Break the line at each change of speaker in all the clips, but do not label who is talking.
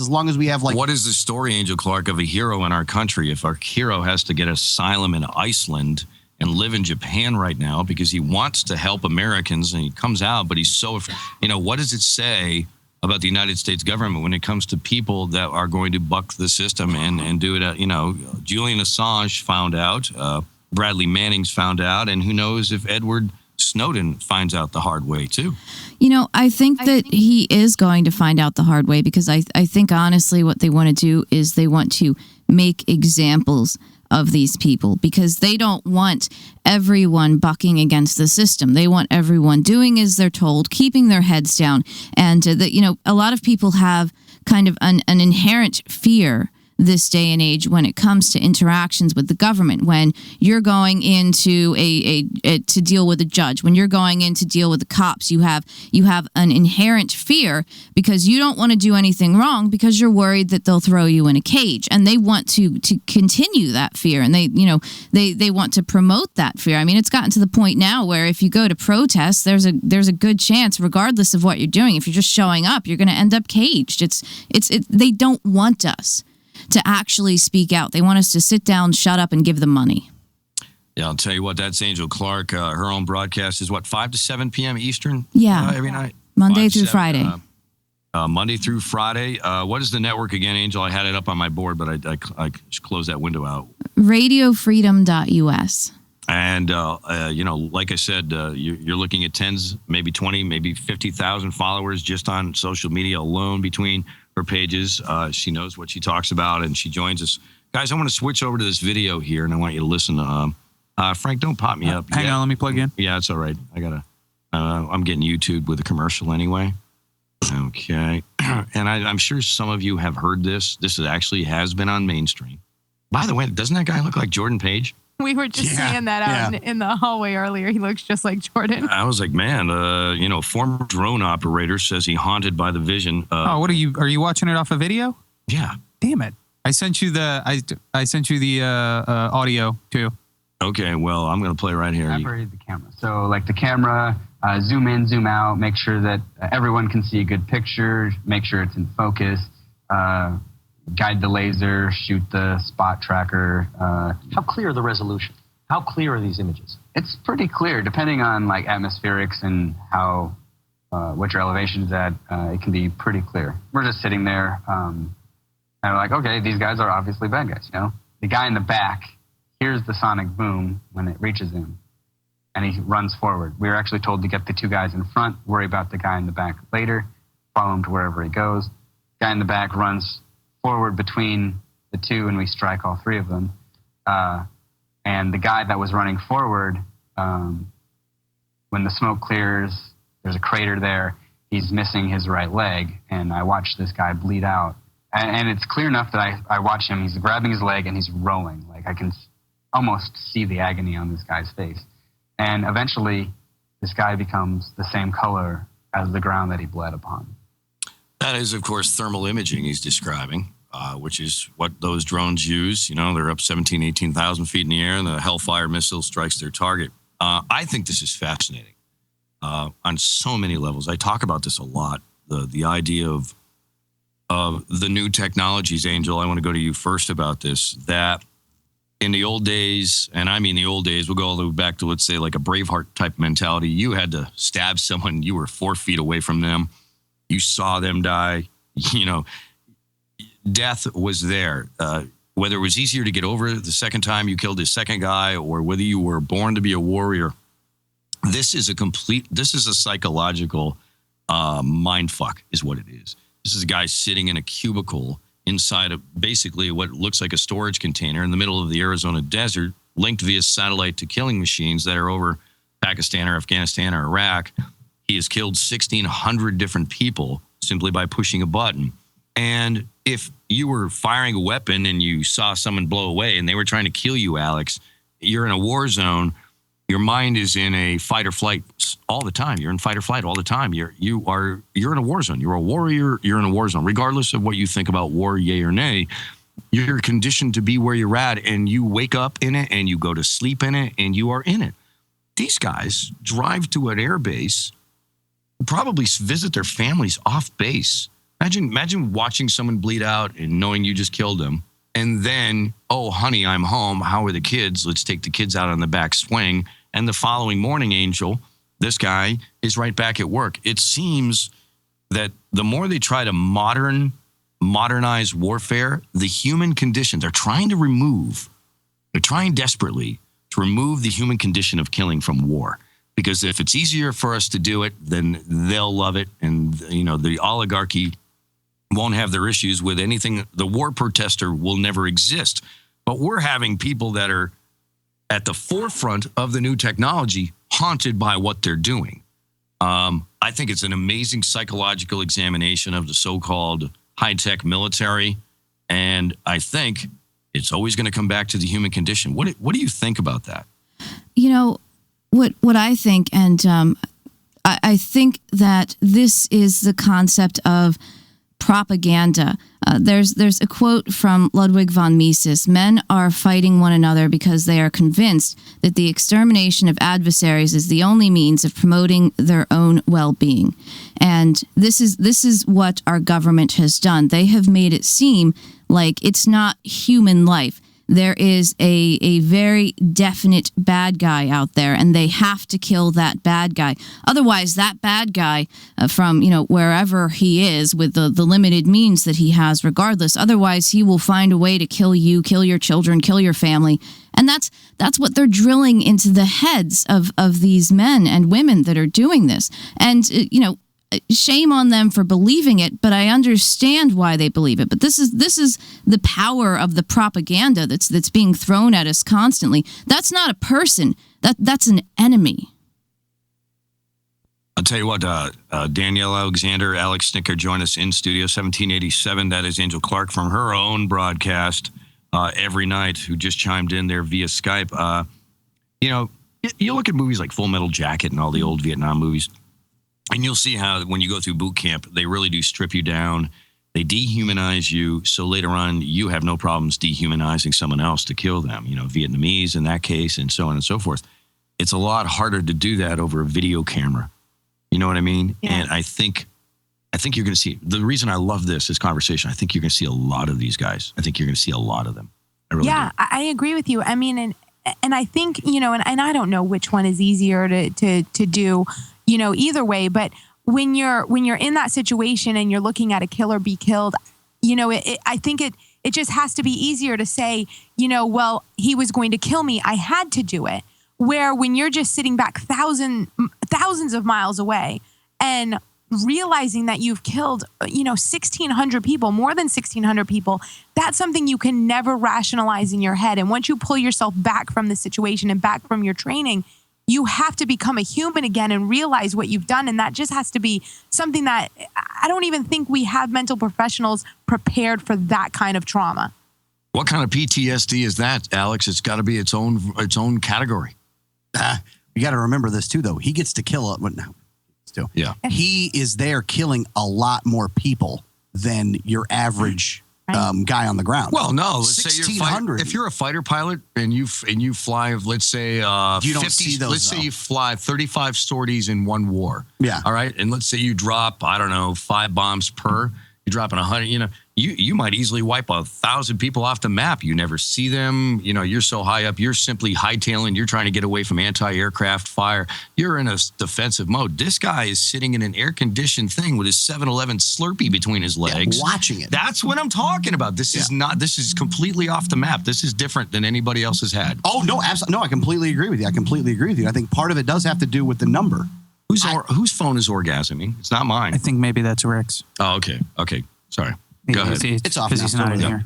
as long as we have like...
What is the story, Angel Clark, of a hero in our country if our hero has to get asylum in Iceland and live in Japan right now because he wants to help Americans and he comes out, but he's so, what does it say about the United States government when it comes to people that are going to buck the system and do it? Julian Assange found out, Bradley Manning's found out, and who knows if Edward Snowden finds out the hard way too.
I think that he is going to find out the hard way because I think honestly what they want to do is they want to make examples of these people because they don't want everyone bucking against the system. They want everyone doing as they're told, keeping their heads down. And, a lot of people have kind of an inherent fear this day and age when it comes to interactions with the government. When you're going into to deal with a judge, when you're going in to deal with the cops, you have an inherent fear because you don't want to do anything wrong because you're worried that they'll throw you in a cage, and they want to continue that fear, and they want to promote that fear. I mean, it's gotten to the point now where if you go to protest, there's a good chance, regardless of what you're doing, if you're just showing up, you're going to end up caged. They don't want us to actually speak out. They want us to sit down, shut up, and give them money.
Yeah, I'll tell you what, that's Angel Clark. Her own broadcast is 5 to 7 p.m. Eastern?
Yeah.
Every night?
Monday through Friday.
Monday through Friday. What is the network again, Angel? I had it up on my board, but I closed that window out.
RadioFreedom.us.
And, like I said, you're looking at tens, maybe 20, maybe 50,000 followers just on social media alone between her pages. She knows what she talks about, and she joins us. Guys, I want to switch over to this video here, and I want you to listen to Frank, don't pop me up.
Hang on, let me plug in.
Yeah, it's all right. I'm getting YouTubed with a commercial anyway. Okay. And I'm sure some of you have heard this. This actually has been on mainstream. By the way, doesn't that guy look like Jordan Page?
We were just seeing that out in the hallway earlier. He looks just like Jordan.
I was like, man, former drone operator says he haunted by the vision.
What are you watching it off a video?
Yeah.
Damn it. I sent you the audio too.
Okay, well, I'm going to play right here.
I operated the camera. So like the camera, zoom in, zoom out, make sure that everyone can see a good picture, make sure it's in focus, guide the laser, shoot the spot tracker.
How clear are the resolution? How clear are these images?
It's pretty clear, depending on like atmospherics and how what your elevation is at. It can be pretty clear. We're just sitting there, and we're like, okay, these guys are obviously bad guys. The guy in the back hears the sonic boom when it reaches him, and he runs forward. We were actually told to get the two guys in front, worry about the guy in the back later, follow him to wherever he goes. Guy in the back runs forward between the two, and we strike all three of them. And the guy that was running forward, when the smoke clears, there's a crater there. He's missing his right leg, and I watched this guy bleed out. And it's clear enough that I watch him. He's grabbing his leg, and he's rolling. Like, I can almost see the agony on this guy's face. And eventually, this guy becomes the same color as the ground that he bled upon.
That is, of course, thermal imaging he's describing, which is what those drones use. They're up 17,000, 18,000 feet in the air, and the Hellfire missile strikes their target. I think this is fascinating on so many levels. I talk about this a lot, the idea of the new technologies. Angel, I want to go to you first about this, that in the old days, and I mean the old days, we'll go all the way back to, let's say, like a Braveheart type mentality. You had to stab someone. You were 4 feet away from them. You saw them die. Death was there. Whether it was easier to get over the second time you killed the second guy, or whether you were born to be a warrior, this is a psychological mind fuck is what it is. This is a guy sitting in a cubicle inside of basically what looks like a storage container in the middle of the Arizona desert, linked via satellite to killing machines that are over Pakistan or Afghanistan or Iraq. He has killed 1,600 different people simply by pushing a button. And if you were firing a weapon and you saw someone blow away and they were trying to kill you, Alex, you're in a war zone. Your mind is in a fight or flight all the time. You're in fight or flight all the time. You're in a war zone. You're a warrior. You're in a war zone. Regardless of what you think about war, yay or nay, you're conditioned to be where you're at, and you wake up in it, and you go to sleep in it, and you are in it. These guys drive to an air base, probably visit their families off base. Imagine watching someone bleed out and knowing you just killed them. And then, oh, honey, I'm home. How are the kids? Let's take the kids out on the back swing. And the following morning, Angel, this guy is right back at work. It seems that the more they try to modernize warfare, the human condition, they're trying desperately to remove the human condition of killing from war. Because if it's easier for us to do it, then they'll love it. And, the oligarchy won't have their issues with anything. The war protester will never exist. But we're having people that are at the forefront of the new technology haunted by what they're doing. I think it's an amazing psychological examination of the so-called high-tech military. And I think it's always going to come back to the human condition. What do you think about that?
What I think, and I think that this is the concept of propaganda. There's a quote from Ludwig von Mises: "Men are fighting one another because they are convinced that the extermination of adversaries is the only means of promoting their own well-being." And this is what our government has done. They have made it seem like it's not human life. There is a very definite bad guy out there, and they have to kill that bad guy. Otherwise, that bad guy from wherever he is, with the limited means that he has, regardless, otherwise he will find a way to kill you, kill your children, kill your family. And that's what they're drilling into the heads of these men and women that are doing this. And shame on them for believing it, but I understand why they believe it. But this is the power of the propaganda that's being thrown at us constantly. That's not a person. That's an enemy.
I'll tell you what, Danielle Alexander, Alex Snicker join us in studio 1787. That is Angel Clark from her own broadcast every night, who just chimed in there via Skype. You look at movies like Full Metal Jacket and all the old Vietnam movies, and you'll see how when you go through boot camp, they really do strip you down. They dehumanize you, so later on you have no problems dehumanizing someone else to kill them. Vietnamese in that case, and so on and so forth. It's a lot harder to do that over a video camera. You know what I mean?
Yeah.
And I think you're going to see, the reason I love this conversation, I think you're going to see a lot of these guys. I think you're going to see a lot of them. I really do.
I agree with you. I mean, and I think, and I don't know which one is easier to do, either way, but when you're in that situation and you're looking at a kill or be killed, I think it just has to be easier to say, well, he was going to kill me, I had to do it. Where when you're just sitting back thousands of miles away and realizing that you've killed, 1,600 people, more than 1,600 people, that's something you can never rationalize in your head. And once you pull yourself back from the situation and back from your training, you have to become a human again and realize what you've done. And that just has to be something that I don't even think we have mental professionals prepared for that kind of trauma.
What kind of PTSD is that, Alex? It's got to be its own category.
You got to remember this too, though. He gets to kill it.
Yeah.
He is there killing a lot more people than your average guy on the ground.
Well, no. Let's say
1,600.
if you're a fighter pilot and you fly, let's say
you don't
50,
see those.
let's say you fly 35 sorties in one war.
Yeah.
All right. And let's say you drop, 5 bombs per. You're dropping 100. You might easily wipe 1,000 people off the map. You never see them. You're so high up. You're simply hightailing. You're trying to get away from anti-aircraft fire. You're in a defensive mode. This guy is sitting in an air-conditioned thing with his 7-Eleven Slurpee between his legs,
watching it.
That's what I'm talking about. This is completely off the map. This is different than anybody else has had.
Oh, no, absolutely. No, I completely agree with you. I think part of it does have to do with the number.
Whose phone is orgasming? It's not mine.
I think maybe that's Rick's.
Oh, okay. Sorry. Go ahead.
It's off now.
He's not in here.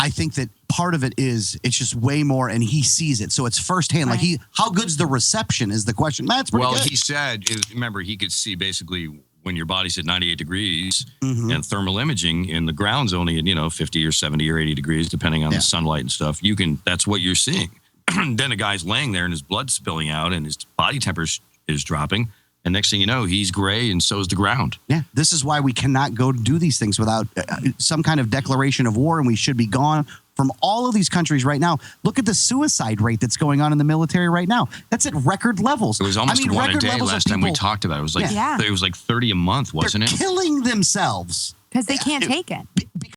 I think that part of it is it's just way more, and he sees it, so it's firsthand.
Right.
Like how good's the reception is the question. That's pretty good.
He said, remember, he could see basically when your body's at 98 degrees and thermal imaging, and the ground's only at 50 or 70 or 80 degrees, depending on the sunlight and stuff. That's what you're seeing. Then a guy's laying there and his blood's spilling out and his body temperature is dropping. And next thing you know, he's gray and so is the ground.
Yeah, this is why we cannot go do these things without some kind of declaration of war, and we should be gone from all of these countries right now. Look at the suicide rate that's going on in the military right now. That's at record levels.
It was almost one a
record
day
levels
last
of
time we
people-
talked about it. It was like
Yeah.
it was like 30 a month, wasn't
They're
it?
killing themselves.
Because they can't take it.